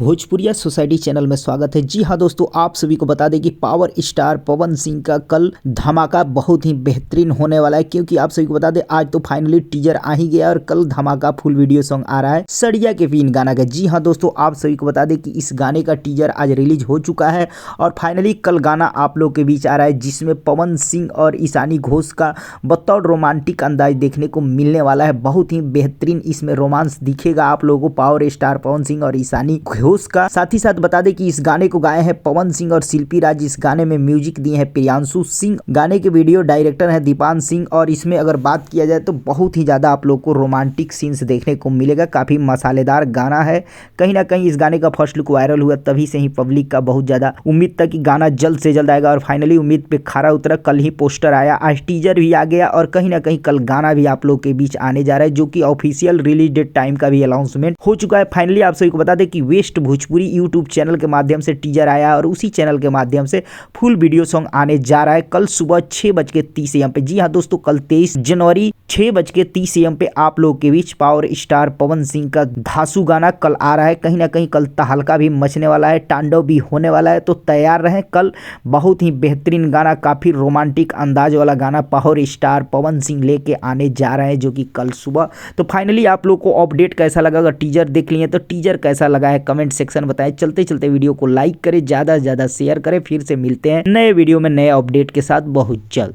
भोजपुरिया society channel में स्वागत है। जी हाँ दोस्तों, आप सभी को बता दें कि पावर स्टार पवन सिंह का कल धमाका बहुत ही बेहतरीन होने वाला है, क्योंकि आप सभी को बता दें आज तो फाइनली टीजर आ ही गया और कल धमाका फुल वीडियो सॉन्ग आ रहा है सड़िया के फिन गाना का। जी हाँ दोस्तों, आप सभी को बता दें कि इस गाने का टीजर आज रिलीज हो चुका है और फाइनली कल गाना आप लोग के बीच आ रहा है, जिसमें पवन सिंह और ईशानी घोष का बतौर रोमांटिक अंदाज देखने को मिलने वाला है। बहुत ही बेहतरीन इसमें रोमांस दिखेगा आप लोगों को पावर स्टार पवन सिंह और ईशानी घोष का। साथ ही साथ बता दें कि इस गाने को गाए हैं पवन सिंह और शिल्पी राज। इस गाने में म्यूजिक दिए हैं प्रियांशु सिंह। गाने के वीडियो डायरेक्टर है दीपान सिंह। और इसमें अगर बात किया जाए तो बहुत ही ज्यादा आप लोग को रोमांटिक सीन्स देखने को मिलेगा। काफी मसालेदार गाना है। कहीं ना कहीं इस गाने का फर्स्ट लुक वायरल हुआ, तभी से ही पब्लिक का बहुत ज्यादा उम्मीद था कि गाना जल्द से जल्द आएगा और फाइनली उम्मीद पे खरा उतरा। कल ही पोस्टर आया, आज टीजर भी आ गया और कहीं ना कहीं कल गाना भी आप लोग के बीच आने जा रहा है, जो कि ऑफिशियल रिलीज डेट टाइम का भी अनाउंसमेंट हो चुका है। फाइनली आप सभी को बता दें कि वेस्ट भोजपुरी यूट्यूब चैनल के माध्यम से टीजर आया और उसी चैनल के माध्यम से फुल वीडियो सॉन्ग आने जा रहा है कल सुबह 6:30 AM पे। जी हाँ दोस्तों, कल 23 जनवरी 6:30 AM पे आप लोग के बीच पावर स्टार पवन सिंह का धांसू गाना कल आ रहा है। कहीं ना कहीं कल तहलका भी मचने वाला है, तांडव भी होने वाला है, तो तैयार रहें। कल बहुत ही बेहतरीन गाना, काफी रोमांटिक अंदाज वाला गाना पावर स्टार पवन सिंह लेके आने जा रहे हैं, जो कि कल सुबह। तो फाइनली आप लोग को अपडेट कैसा लगा? अगर टीजर देख लिए तो टीजर कैसा लगा है कमेंट सेक्शन बताएं। चलते चलते वीडियो को लाइक करें, ज़्यादा से ज़्यादा शेयर करें। फिर से मिलते हैं नए वीडियो में नए अपडेट के साथ बहुत जल्द।